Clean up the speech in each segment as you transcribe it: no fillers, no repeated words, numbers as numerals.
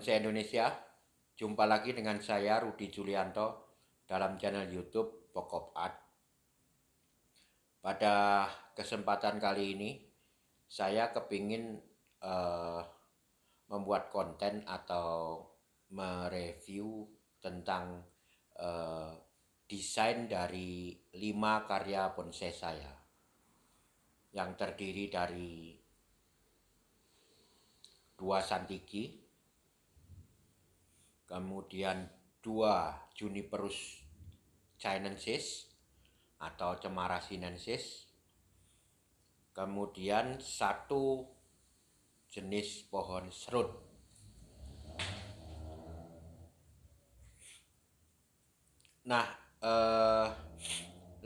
Bonsai Indonesia. Jumpa lagi dengan saya Rudi Julianto dalam channel YouTube Pokop Art. Pada kesempatan kali ini saya kepingin membuat konten atau mereview tentang desain dari 5 karya bonsai saya yang terdiri dari 2 Santiki, kemudian 2 Juniperus chinensis atau Cemara sinensis, kemudian 1 jenis pohon serut. Nah, 5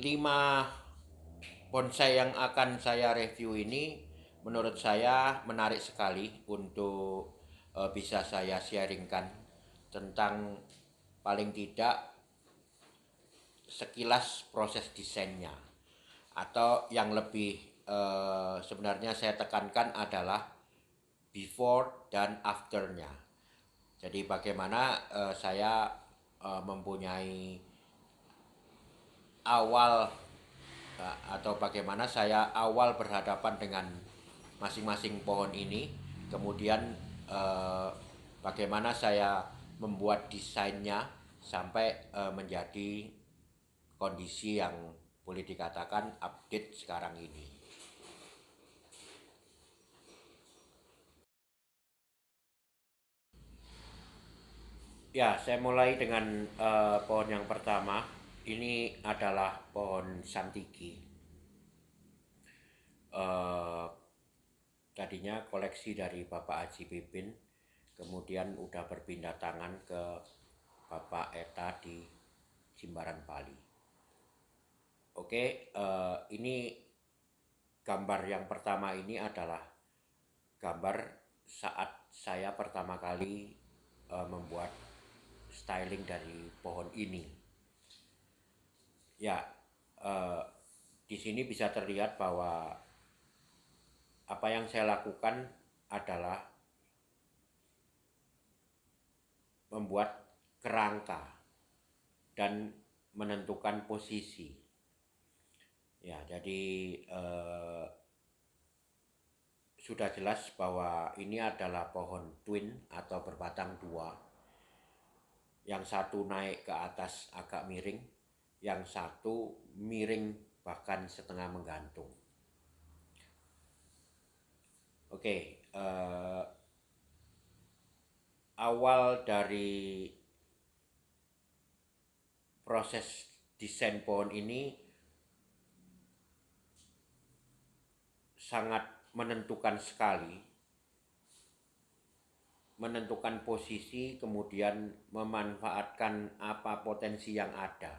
bonsai yang akan saya review ini menurut saya menarik sekali untuk bisa saya sharingkan tentang paling tidak sekilas proses desainnya, atau yang lebih sebenarnya saya tekankan adalah before dan afternya. Jadi bagaimana saya mempunyai awal atau bagaimana saya awal berhadapan dengan masing-masing pohon ini, kemudian bagaimana saya membuat desainnya sampai menjadi kondisi yang boleh dikatakan update sekarang ini. Ya, saya mulai dengan pohon yang pertama. Ini adalah pohon Santiki. Tadinya koleksi dari Bapak Haji Pipin, kemudian udah berpindah tangan ke Bapak Eta di Jimbaran Bali. Oke, ini gambar yang pertama ini adalah gambar saat saya pertama kali membuat styling dari pohon ini. Ya, di sini bisa terlihat bahwa apa yang saya lakukan adalah membuat kerangka dan menentukan posisi. Ya, jadi sudah jelas bahwa ini adalah pohon twin atau berbatang dua. Yang satu naik ke atas agak miring, yang satu miring bahkan setengah menggantung. Oke, awal dari proses desain pohon ini sangat menentukan sekali, menentukan posisi, kemudian memanfaatkan apa potensi yang ada,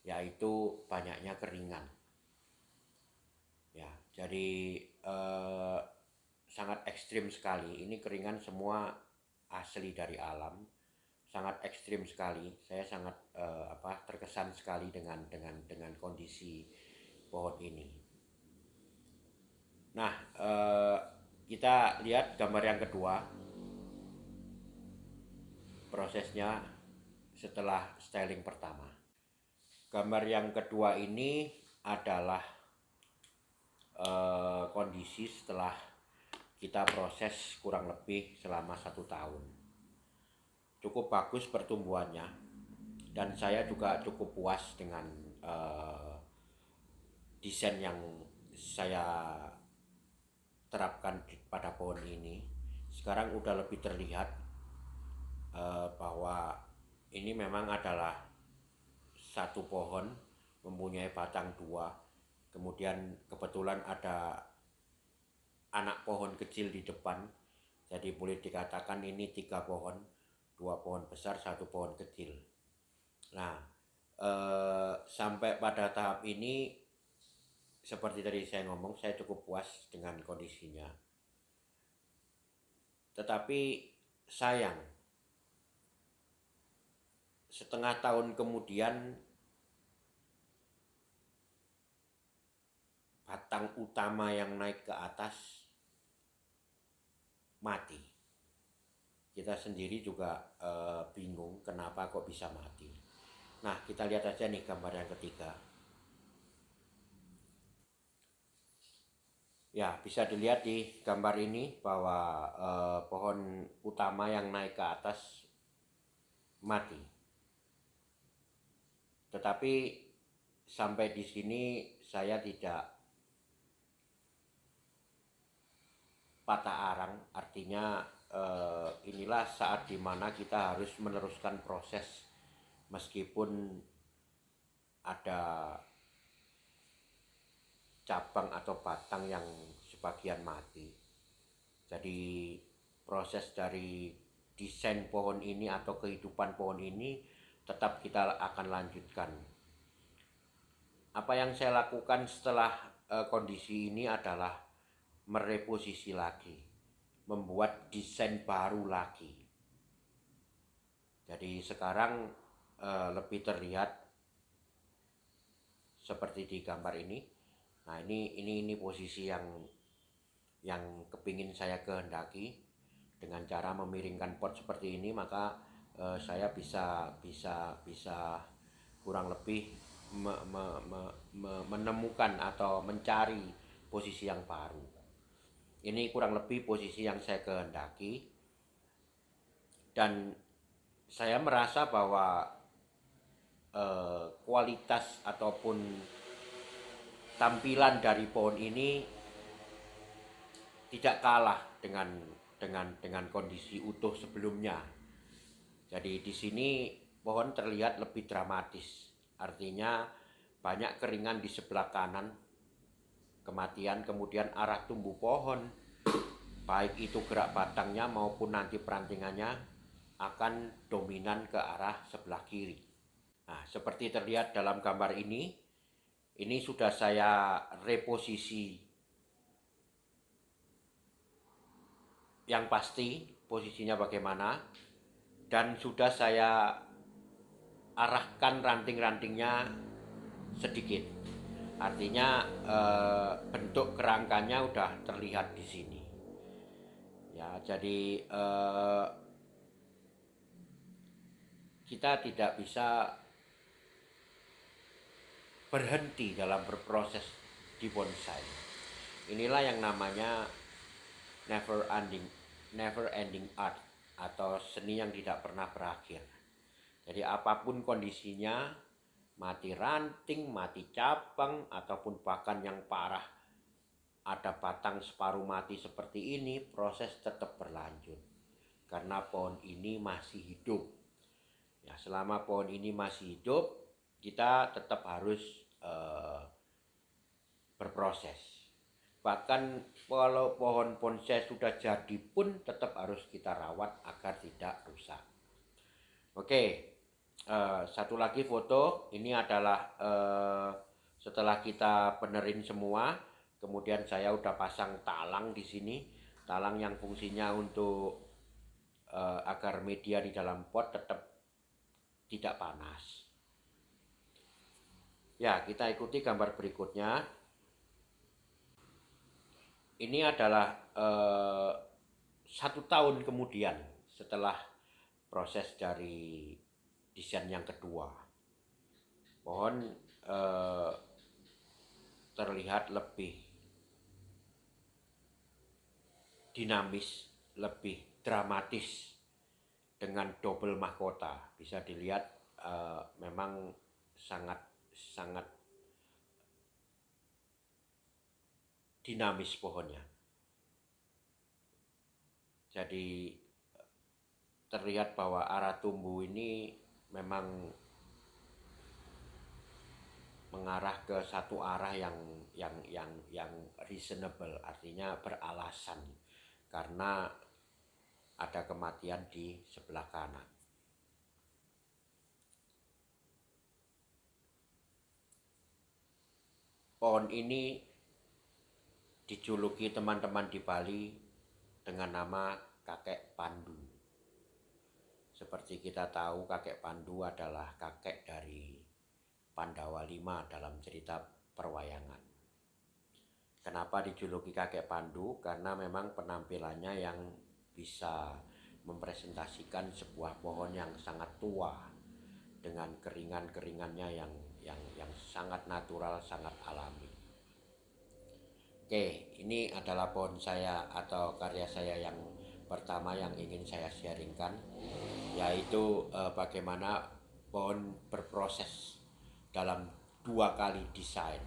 yaitu banyaknya keringan. Ya, jadi sangat ekstrim sekali. Ini keringan semua asli dari alam, sangat ekstrim sekali. Saya sangat terkesan sekali dengan kondisi pohon ini. Nah, kita lihat gambar yang kedua, prosesnya setelah styling pertama. Gambar yang kedua ini adalah kondisi setelah kita proses kurang lebih selama 1 tahun. Cukup bagus pertumbuhannya, dan saya juga cukup puas dengan desain yang saya terapkan pada pohon ini. Sekarang udah lebih terlihat bahwa ini memang adalah satu pohon mempunyai batang dua, kemudian kebetulan ada anak pohon kecil di depan, jadi boleh dikatakan ini 3 pohon, 2 pohon besar, 1 pohon kecil. Nah, sampai pada tahap ini seperti tadi saya ngomong, saya cukup puas dengan kondisinya. Tetapi sayang, setengah tahun kemudian batang utama yang naik ke atas mati. kita sendiri juga bingung kenapa kok bisa mati. Nah, kita lihat aja nih gambar yang ketiga. Ya, bisa dilihat di gambar ini bahwa pohon utama yang naik ke atas mati. Tetapi sampai di sini saya tidak patah arang, artinya inilah saat dimana kita harus meneruskan proses meskipun ada cabang atau batang yang sebagian mati. Jadi proses dari desain pohon ini atau kehidupan pohon ini tetap kita akan lanjutkan. Apa yang saya lakukan setelah kondisi ini adalah mereposisi lagi, membuat desain baru lagi. Jadi sekarang lebih terlihat seperti di gambar ini. Nah, ini posisi yang kepingin saya kehendaki. Dengan cara memiringkan pot seperti ini, maka saya bisa kurang lebih menemukan atau mencari posisi yang baru. Ini kurang lebih posisi yang saya kehendaki, dan saya merasa bahwa kualitas ataupun tampilan dari pohon ini tidak kalah dengan kondisi utuh sebelumnya. Jadi di sini pohon terlihat lebih dramatis. Artinya banyak keringan di sebelah kanan, kematian, kemudian arah tumbuh pohon, baik itu gerak batangnya maupun nanti perantingannya akan dominan ke arah sebelah kiri. Nah, seperti terlihat dalam gambar ini sudah saya reposisi yang pasti posisinya bagaimana, dan sudah saya arahkan ranting-rantingnya sedikit. Artinya bentuk kerangkanya udah terlihat di sini. Ya, jadi kita tidak bisa berhenti dalam berproses di bonsai. Inilah yang namanya never ending art, atau seni yang tidak pernah berakhir. Jadi apapun kondisinya, mati ranting, mati cabang, ataupun bahkan yang parah ada batang separuh mati seperti ini, proses tetap berlanjut karena pohon ini masih hidup. Ya, selama pohon ini masih hidup, kita tetap harus berproses. Bahkan kalau pohon bonsai sudah jadi pun tetap harus kita rawat agar tidak rusak. Oke, satu lagi foto. Ini adalah setelah kita benerin semua, kemudian saya udah pasang talang di sini, talang yang fungsinya untuk agar media di dalam pot tetap tidak panas. Ya, kita ikuti gambar berikutnya. Ini adalah 1 tahun kemudian setelah proses dari desain yang kedua. Pohon terlihat lebih dinamis, lebih dramatis dengan double mahkota. Bisa dilihat memang sangat dinamis pohonnya. Jadi terlihat bahwa arah tumbuh ini memang mengarah ke satu arah yang reasonable, artinya beralasan, karena ada kematian di sebelah kanan. Pohon ini dijuluki teman-teman di Bali dengan nama kakek Pandu. Seperti kita tahu, kakek Pandu adalah kakek dari Pandawa V dalam cerita perwayangan. Kenapa dijuluki kakek Pandu? Karena memang penampilannya yang bisa mempresentasikan sebuah pohon yang sangat tua dengan keringan-keringannya yang sangat natural, sangat alami. Oke, ini adalah pohon saya atau karya saya yang pertama yang ingin saya sharingkan, yaitu bagaimana pohon berproses dalam 2 kali desain.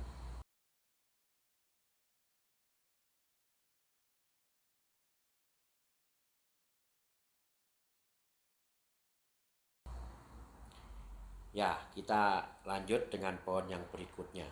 Ya, kita lanjut dengan pohon yang berikutnya.